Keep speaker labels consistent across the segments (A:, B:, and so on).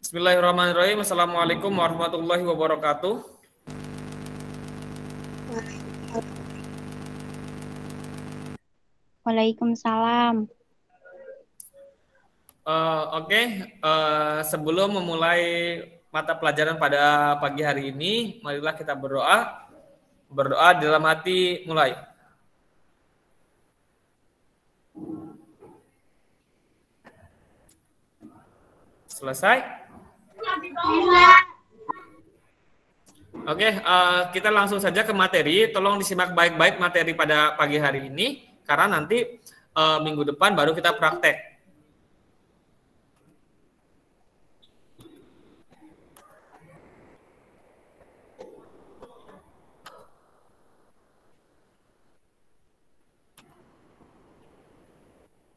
A: Bismillahirrahmanirrahim. Assalamualaikum warahmatullahi wabarakatuh.
B: Waalaikumsalam.
A: Oke. Sebelum memulai mata pelajaran pada pagi hari ini, marilah kita berdoa. Berdoa dalam hati, mulai. Selesai? Oke, kita langsung saja ke materi. Tolong disimak baik-baik materi pada pagi hari ini, karena nanti minggu depan baru kita praktek.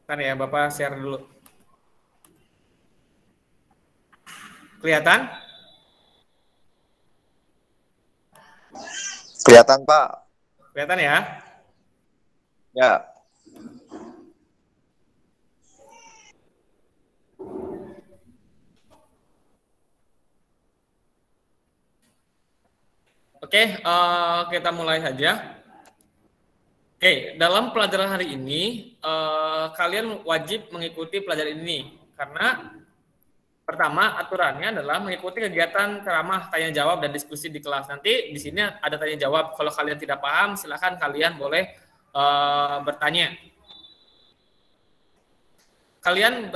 A: Kan ya, Bapak share dulu. Kelihatan?
C: Kelihatan, Pak.
A: Kelihatan ya?
C: Ya.
A: Oke, kita mulai saja. Oke, dalam pelajaran hari ini, kalian wajib mengikuti pelajaran ini. Karena pertama, aturannya adalah mengikuti kegiatan ceramah, tanya jawab, dan diskusi di kelas. Nanti di sini ada tanya jawab. Kalau kalian tidak paham, silakan kalian boleh bertanya. Kalian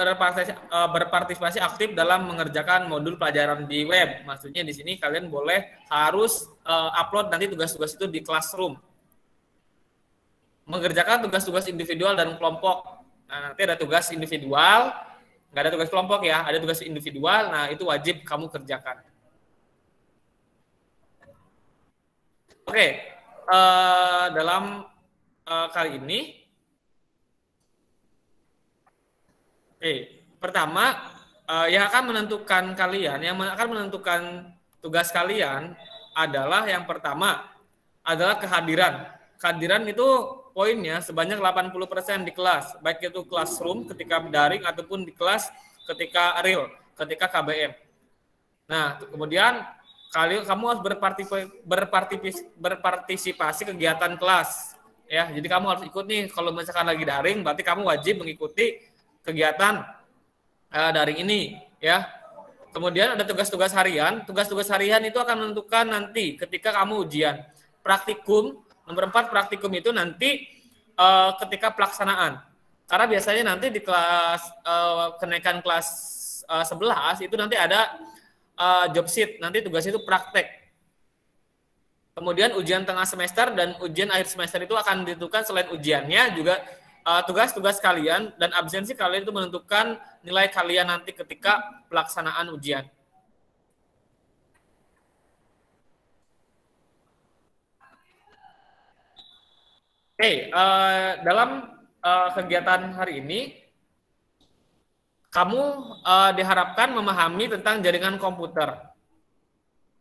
A: berpartisipasi aktif dalam mengerjakan modul pelajaran di web. Maksudnya di sini kalian boleh harus upload nanti tugas-tugas itu di Classroom. Mengerjakan tugas-tugas individual dan kelompok. Nah, nanti ada tugas individual, nggak ada tugas kelompok ya, ada tugas individual. Nah, itu wajib kamu kerjakan. Oke, dalam kali ini, pertama yang akan menentukan tugas kalian adalah yang pertama adalah kehadiran. Kehadiran itu poinnya sebanyak 80% di kelas, baik itu classroom ketika daring ataupun di kelas ketika real, ketika KBM. Nah, kemudian kamu harus berpartisipasi kegiatan kelas, ya. Jadi kamu harus ikut nih. Kalau misalkan lagi daring, berarti kamu wajib mengikuti kegiatan daring ini, ya. Kemudian ada tugas-tugas harian. Tugas-tugas harian itu akan menentukan nanti ketika kamu ujian. Praktikum, nomor 4 praktikum itu nanti ketika pelaksanaan. Karena biasanya nanti di kelas kenaikan kelas 11 itu nanti ada job sheet, nanti tugas itu praktek. Kemudian ujian tengah semester dan ujian akhir semester itu akan ditentukan selain ujiannya juga tugas-tugas kalian dan absensi kalian itu menentukan nilai kalian nanti ketika pelaksanaan ujian. Dalam kegiatan hari ini, kamu diharapkan memahami tentang jaringan komputer.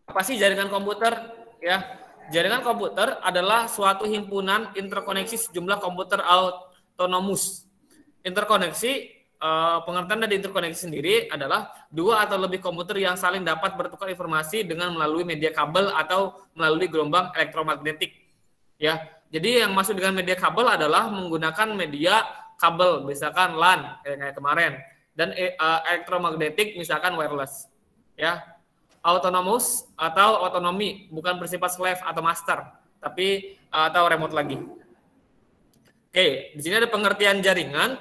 A: Apa sih jaringan komputer? Ya, jaringan komputer adalah suatu himpunan interkoneksi sejumlah komputer autonomous. Interkoneksi, pengertian dari interkoneksi sendiri adalah dua atau lebih komputer yang saling dapat bertukar informasi dengan melalui media kabel atau melalui gelombang elektromagnetik. Ya, jadi yang masuk dengan media kabel adalah menggunakan media kabel, misalkan LAN kayak kemarin, dan elektromagnetik misalkan wireless. Ya, autonomous atau otonomi bukan bersifat slave atau master, tapi atau remote lagi. Di sini ada pengertian jaringan.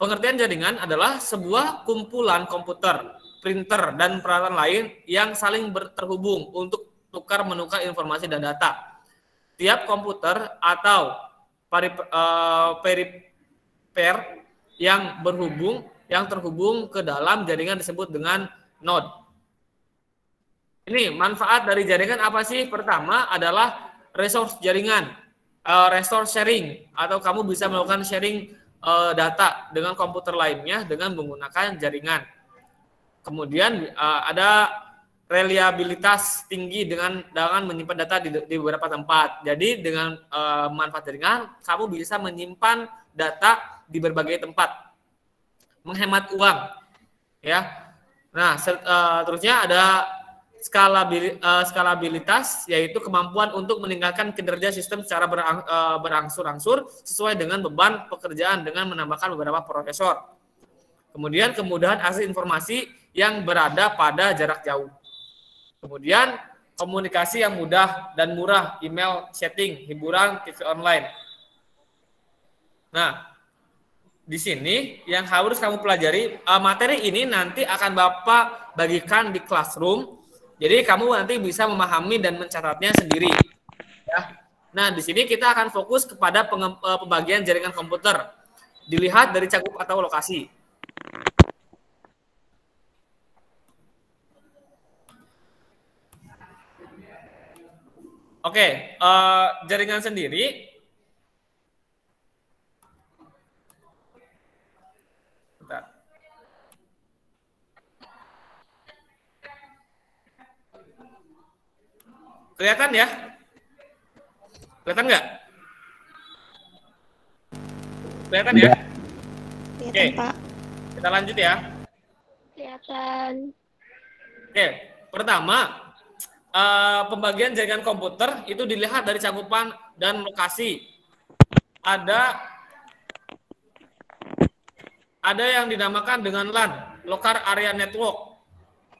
A: Pengertian jaringan adalah sebuah kumpulan komputer, printer, dan peralatan lain yang saling terhubung untuk tukar-menukar informasi dan data. Tiap komputer atau perifer yang terhubung ke dalam jaringan disebut dengan node. Ini manfaat dari jaringan apa sih? Pertama adalah resource jaringan, resource sharing, atau kamu bisa melakukan sharing data dengan komputer lainnya dengan menggunakan jaringan. Kemudian ada reliabilitas tinggi dengan menyimpan data di beberapa tempat. Jadi dengan manfaat jaringan, kamu bisa menyimpan data di berbagai tempat, menghemat uang, ya. Nah, terusnya ada skalabilitas, yaitu kemampuan untuk meningkatkan kinerja sistem secara berangsur-angsur sesuai dengan beban pekerjaan dengan menambahkan beberapa prosesor. Kemudian kemudahan akses informasi yang berada pada jarak jauh. Kemudian komunikasi yang mudah dan murah, email, chatting, hiburan, TV online. Nah, di sini yang harus kamu pelajari, materi ini nanti akan Bapak bagikan di classroom. Jadi kamu nanti bisa memahami dan mencatatnya sendiri. Ya. Nah, di sini kita akan fokus kepada pembagian jaringan komputer. Dilihat dari cakup atau lokasi. Oke, jaringan sendiri. Bentar. Kelihatan ya? Kelihatan nggak? Kelihatan ya?
B: Kelihatan,
A: Oke.
B: Pak.
A: Kita lanjut ya.
B: Kelihatan.
A: Oke, pertama, pembagian jaringan komputer itu dilihat dari cakupan dan lokasi. Ada yang dinamakan dengan LAN, Local Area Network.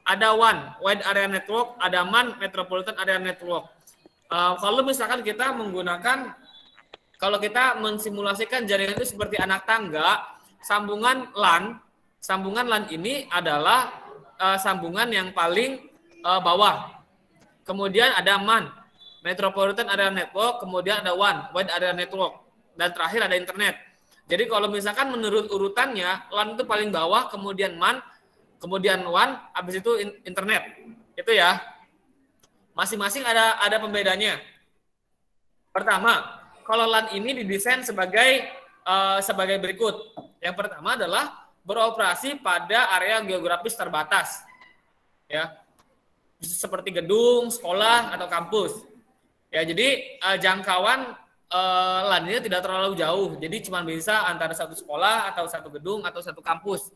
A: Ada WAN, Wide Area Network. Ada MAN, Metropolitan Area Network. Kalau misalkan kita menggunakan, kalau kita mensimulasikan jaringan itu seperti anak tangga, sambungan LAN ini adalah sambungan yang paling bawah. Kemudian ada MAN, Metropolitan Area Network, kemudian ada WAN, Wide Area Network, dan terakhir ada internet. Jadi kalau misalkan menurut urutannya, LAN itu paling bawah, kemudian MAN, kemudian WAN, habis itu internet. Itu ya. Masing-masing ada pembedanya. Pertama, kalau LAN ini didesain sebagai berikut. Yang pertama adalah beroperasi pada area geografis terbatas. Ya. Seperti gedung, sekolah, atau kampus. Ya, jadi jangkauan LAN-nya tidak terlalu jauh. Jadi cuma bisa antara satu sekolah atau satu gedung atau satu kampus.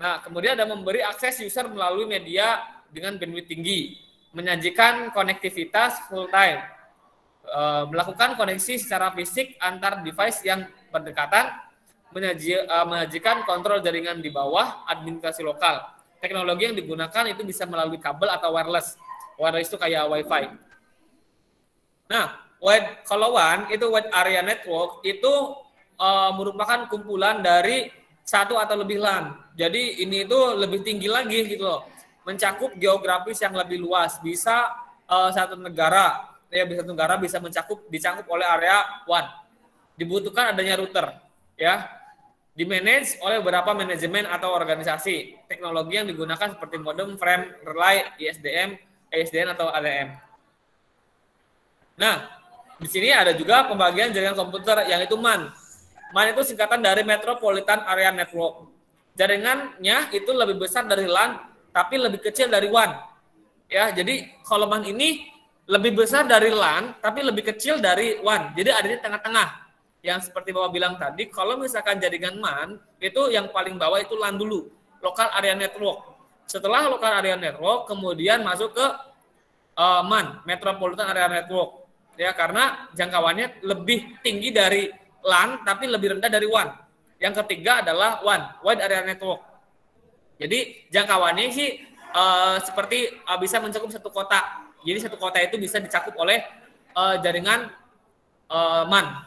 A: Nah, kemudian ada memberi akses user melalui media dengan bandwidth tinggi, menyajikan konektivitas full time, melakukan koneksi secara fisik antar device yang berdekatan, menyajikan kontrol jaringan di bawah, administrasi lokal. Teknologi yang digunakan itu bisa melalui kabel atau wireless. Wireless itu kayak Wi-Fi. Nah, kalau WAN itu Wide Area Network itu merupakan kumpulan dari satu atau lebih LAN. Jadi ini itu lebih tinggi lagi gitu loh. Mencakup geografis yang lebih luas. Bisa satu negara bisa dicangkup oleh area WAN. Dibutuhkan adanya router, ya. Dimanage oleh beberapa manajemen atau organisasi. Teknologi yang digunakan seperti modem, frame, relay, ISDN atau ADM. Nah, di sini ada juga pembagian jaringan komputer yang itu MAN. MAN itu singkatan dari Metropolitan Area Network. Jaringannya itu lebih besar dari LAN, tapi lebih kecil dari WAN. Ya, jadi kalau MAN ini lebih besar dari LAN, tapi lebih kecil dari WAN. Jadi ada di tengah-tengah. Yang seperti Bapak bilang tadi, kalau misalkan jaringan MAN, itu yang paling bawah itu LAN dulu, Local Area Network. Setelah Local Area Network, kemudian masuk ke MAN, Metropolitan Area Network. Ya, karena jangkauannya lebih tinggi dari LAN tapi lebih rendah dari WAN. Yang ketiga adalah WAN, Wide Area Network. Jadi jangkauannya sih seperti bisa mencakup satu kota. Jadi satu kota itu bisa dicakup oleh jaringan MAN.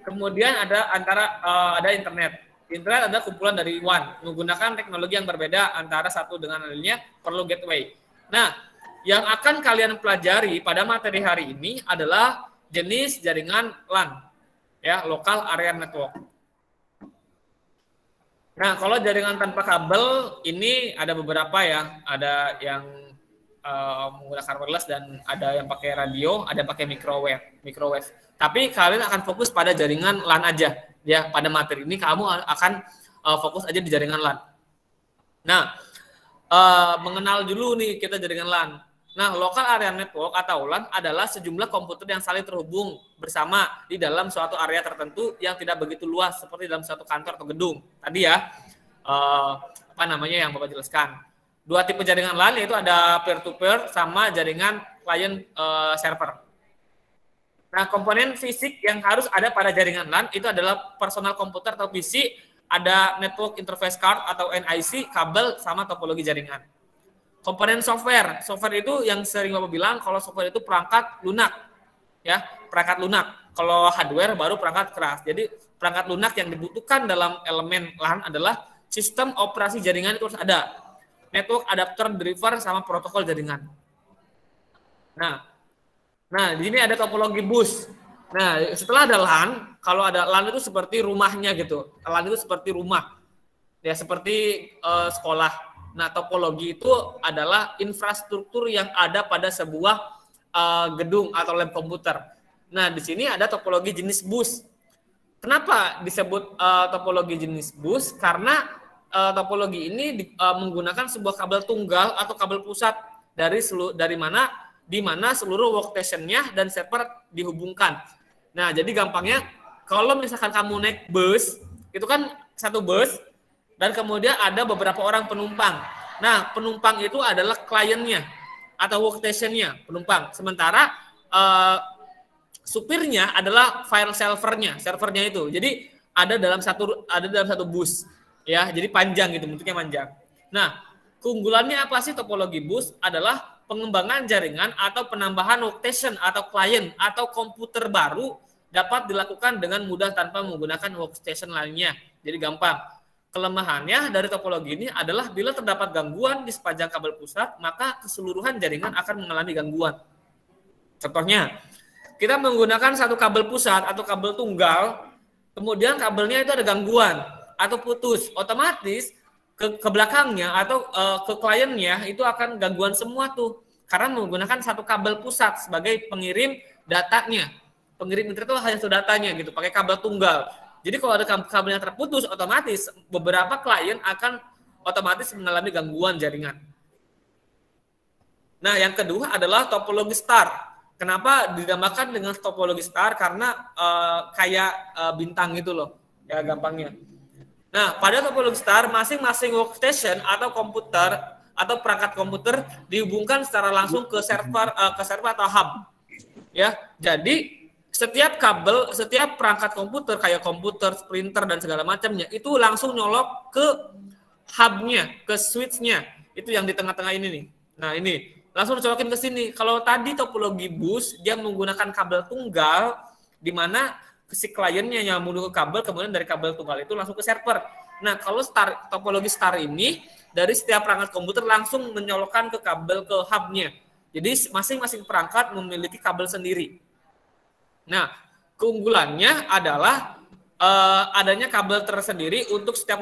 A: Kemudian ada internet. Internet adalah kumpulan dari WAN menggunakan teknologi yang berbeda antara satu dengan lainnya, perlu gateway. Nah, yang akan kalian pelajari pada materi hari ini adalah jenis jaringan LAN, ya, Local Area Network. Nah, kalau jaringan tanpa kabel ini ada beberapa ya, ada yang menggunakan wireless dan ada yang pakai radio, ada yang pakai microwave. Tapi kalian akan fokus pada jaringan LAN aja, ya. Pada materi ini kamu akan fokus aja di jaringan LAN. Nah, mengenal dulu nih kita jaringan LAN. Nah, Local Area Network atau LAN adalah sejumlah komputer yang saling terhubung bersama di dalam suatu area tertentu yang tidak begitu luas seperti dalam suatu kantor atau gedung. Tadi ya, apa namanya yang Bapak jelaskan. Dua tipe jaringan LAN yaitu ada peer-to-peer sama jaringan client server. Nah, komponen fisik yang harus ada pada jaringan LAN itu adalah personal komputer atau PC, ada network interface card atau NIC, kabel, sama topologi jaringan. Komponen software itu yang sering Bapak bilang kalau software itu perangkat lunak, ya, perangkat lunak. Kalau hardware baru perangkat keras. Jadi perangkat lunak yang dibutuhkan dalam elemen LAN adalah sistem operasi jaringan itu harus ada, network adapter, driver, sama protokol jaringan. Nah di sini ada topologi bus. Nah setelah ada LAN, kalau ada LAN itu seperti rumahnya gitu. LAN itu seperti rumah, ya seperti sekolah. Nah, topologi itu adalah infrastruktur yang ada pada sebuah gedung atau lab komputer. Nah, di sini ada topologi jenis bus. Kenapa disebut topologi jenis bus? Karena topologi ini menggunakan sebuah kabel tunggal atau kabel pusat di mana seluruh workstation-nya dan server dihubungkan. Nah, jadi gampangnya kalau misalkan kamu naik bus, itu kan satu bus, dan kemudian ada beberapa orang penumpang. Nah, penumpang itu adalah kliennya atau workstation-nya, penumpang. Sementara supirnya adalah file servernya itu. Jadi ada dalam satu bus, ya. Jadi panjang gitu, bentuknya panjang. Nah, keunggulannya apa sih topologi bus? Adalah pengembangan jaringan atau penambahan workstation atau klien atau komputer baru dapat dilakukan dengan mudah tanpa menggunakan workstation lainnya. Jadi gampang. Kelemahannya dari topologi ini adalah bila terdapat gangguan di sepanjang kabel pusat, maka keseluruhan jaringan akan mengalami gangguan. Contohnya, kita menggunakan satu kabel pusat atau kabel tunggal, kemudian kabelnya itu ada gangguan atau putus, otomatis ke belakangnya atau ke kliennya itu akan gangguan semua tuh, karena menggunakan satu kabel pusat sebagai pengirim datanya. Pengirim internet itu hanya satu datanya gitu, pakai kabel tunggal. Jadi kalau ada kabel yang terputus, otomatis beberapa klien akan otomatis mengalami gangguan jaringan. Nah, yang kedua adalah topologi star. Kenapa dinamakan dengan topologi star? Karena kayak bintang gitu loh, ya gampangnya. Nah, pada topologi star, masing-masing workstation atau komputer atau perangkat komputer dihubungkan secara langsung ke server atau hub. Ya, jadi setiap perangkat komputer kayak komputer, printer dan segala macamnya itu langsung nyolok ke hubnya, ke switchnya. Itu yang di tengah-tengah ini nih. Nah ini langsung colokin ke sini. Kalau tadi topologi bus dia menggunakan kabel tunggal, di mana si kliennya yang menuju ke kabel, kemudian dari kabel tunggal itu langsung ke server. Nah kalau topologi star ini dari setiap perangkat komputer langsung menyolokkan ke kabel ke hubnya. Jadi masing-masing perangkat memiliki kabel sendiri. Nah, keunggulannya adalah adanya kabel tersendiri untuk setiap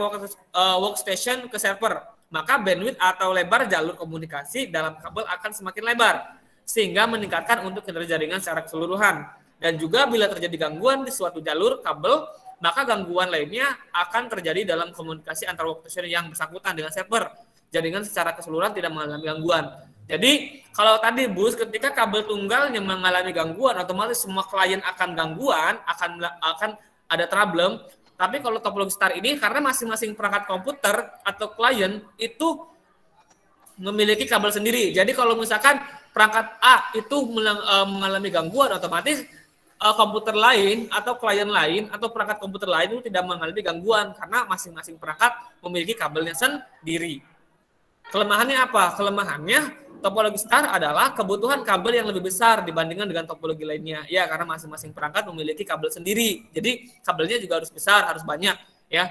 A: workstation ke server. Maka bandwidth atau lebar jalur komunikasi dalam kabel akan semakin lebar, sehingga meningkatkan untuk kinerja jaringan secara keseluruhan. Dan juga bila terjadi gangguan di suatu jalur kabel, maka gangguan lainnya akan terjadi dalam komunikasi antar workstation yang bersangkutan dengan server. Jaringan secara keseluruhan tidak mengalami gangguan. Jadi kalau tadi bus ketika kabel tunggalnya mengalami gangguan, otomatis semua klien akan gangguan, akan ada problem. Tapi kalau topologi star ini karena masing-masing perangkat komputer atau klien itu memiliki kabel sendiri. Jadi kalau misalkan perangkat A itu mengalami gangguan, otomatis komputer lain atau klien lain atau perangkat komputer lain itu tidak mengalami gangguan karena masing-masing perangkat memiliki kabelnya sendiri. Kelemahannya apa? Kelemahannya topologi star adalah kebutuhan kabel yang lebih besar dibandingkan dengan topologi lainnya. Ya, karena masing-masing perangkat memiliki kabel sendiri. Jadi kabelnya juga harus besar, harus banyak, ya.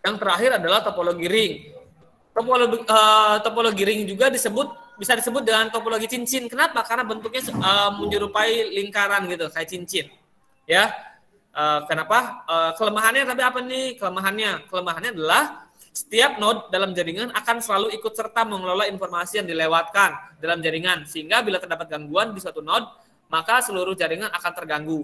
A: Yang terakhir adalah topologi ring. Topologi ring juga bisa disebut dengan topologi cincin. Kenapa? Karena bentuknya menyerupai lingkaran gitu, kayak cincin. Ya. Kenapa? Kelemahannya tapi apa nih? Kelemahannya adalah setiap node dalam jaringan akan selalu ikut serta mengelola informasi yang dilewatkan dalam jaringan, sehingga bila terdapat gangguan di suatu node, maka seluruh jaringan akan terganggu.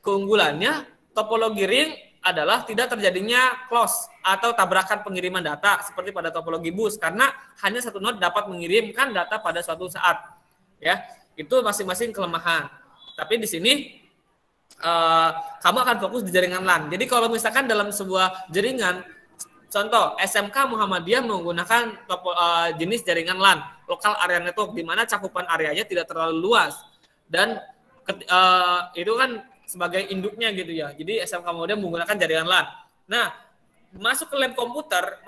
A: Keunggulannya, topologi ring adalah tidak terjadinya close atau tabrakan pengiriman data seperti pada topologi bus, karena hanya satu node dapat mengirimkan data pada suatu saat. Ya, itu masing-masing kelemahan. Tapi di sini kamu akan fokus di jaringan LAN. Jadi kalau misalkan dalam sebuah jaringan Contoh, SMK Muhammadiyah menggunakan jenis jaringan LAN, Local Area Network, di mana cakupan areanya tidak terlalu luas. Dan itu kan sebagai induknya gitu ya. Jadi SMK Muhammadiyah menggunakan jaringan LAN. Nah, masuk ke lab komputer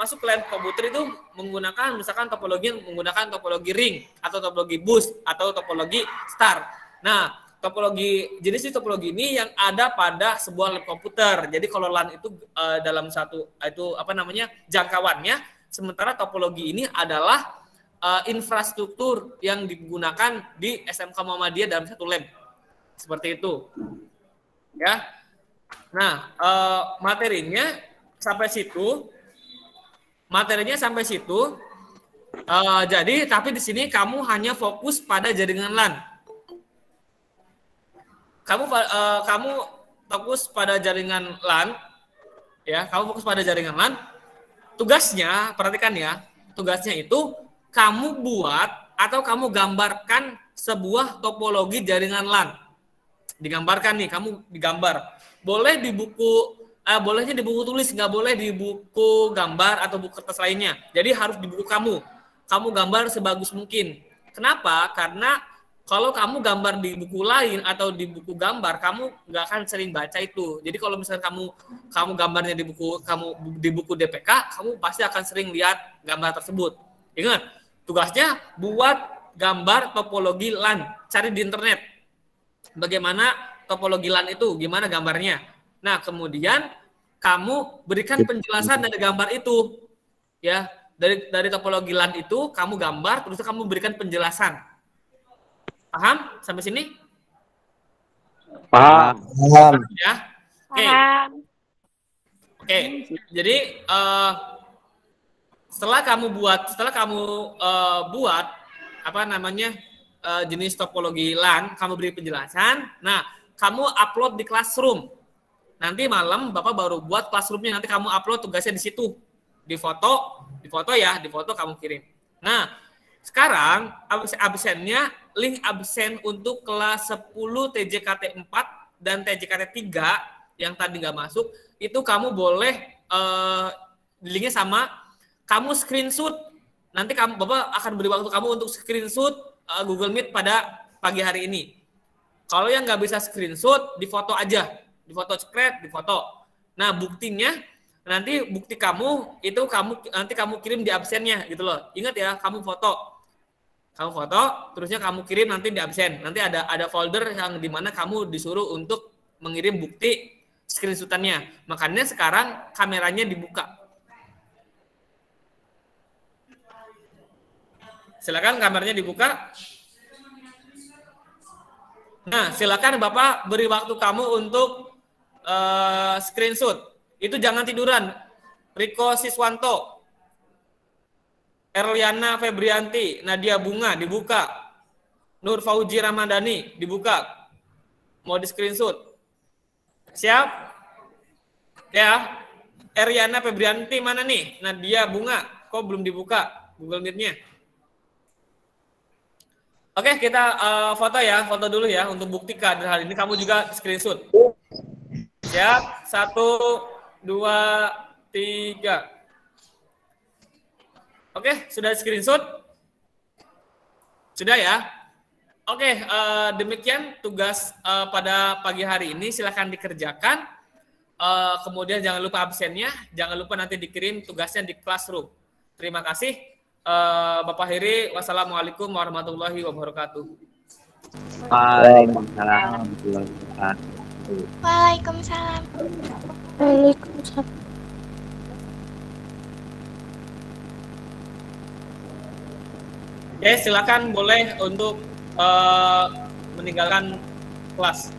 A: itu menggunakan misalkan menggunakan topologi ring atau topologi bus atau topologi star. Nah, jenis topologi ini yang ada pada sebuah lab komputer. Jadi kalau LAN itu dalam satu itu jangkauannya, sementara topologi ini adalah infrastruktur yang digunakan di SMK Muhammadiyah dalam satu lab. Seperti itu. Ya. Nah, materinya sampai situ. Jadi tapi di sini kamu hanya fokus pada jaringan LAN. Kamu fokus pada jaringan LAN, ya. Kamu fokus pada jaringan LAN. Tugasnya, perhatikan ya. Tugasnya itu kamu buat atau kamu gambarkan sebuah topologi jaringan LAN. Digambarkan nih, kamu digambar. Boleh di buku bolehnya di buku tulis, nggak boleh di buku gambar atau buku kertas lainnya. Jadi harus di buku kamu. Kamu gambar sebagus mungkin. Kenapa? Karena kalau kamu gambar di buku lain atau di buku gambar, kamu nggak akan sering baca itu. Jadi kalau misalnya kamu gambarnya di buku DPK, kamu pasti akan sering lihat gambar tersebut. Ingat, tugasnya buat gambar topologi LAN. Cari di internet. Bagaimana topologi LAN itu? Gimana gambarnya? Nah, kemudian kamu berikan penjelasan dari gambar itu. Ya, dari topologi LAN itu kamu gambar, terus kamu berikan penjelasan. Paham sampai sini?
C: Paham.
A: Ya. Oke. Oke. Jadi setelah kamu buat jenis topologi LAN, kamu beri penjelasan. Nah, kamu upload di Classroom. Nanti malam Bapak baru buat classroom-nya, nanti kamu upload tugasnya di situ. Di foto kamu kirim. Nah, sekarang link absen untuk kelas 10 TJKT 4 dan TJKT 3 yang tadi nggak masuk, itu kamu boleh linknya sama, kamu screenshot. Nanti Bapak akan beri waktu kamu untuk screenshot Google Meet pada pagi hari ini. Kalau yang nggak bisa screenshot, di foto aja. Di foto screen, di foto. Nah, buktinya nanti bukti kamu itu nanti kamu kirim di absennya gitu loh. Ingat ya, kamu foto, terusnya kamu kirim nanti di absen. Nanti ada folder yang dimana kamu disuruh untuk mengirim bukti screenshotannya. Makanya sekarang kameranya dibuka. Silakan kameranya dibuka. Nah, silakan Bapak beri waktu kamu untuk screenshot. Itu jangan tiduran. Riko Siswanto, Erliana Febrianti, Nadia Bunga dibuka. Nur Fauji Ramadhani dibuka. Mau di screenshot? Siap? Ya. Erliana Febrianti mana nih? Nadia Bunga, kok belum dibuka Google Meet-nya? Oke, kita foto dulu ya untuk bukti kehadiran hari ini. Kamu juga screenshot. Siap, 1, 2, 3. Oke, sudah screenshot? Sudah ya? Oke, demikian tugas pada pagi hari ini. Silakan dikerjakan. Kemudian jangan lupa absennya. Jangan lupa nanti dikirim tugasnya di Classroom. Terima kasih. Bapak Heri, wassalamualaikum warahmatullahi wabarakatuh.
C: Waalaikumsalam.
B: Waalaikumsalam.
D: Waalaikumsalam.
A: Oke, silakan boleh untuk meninggalkan kelas.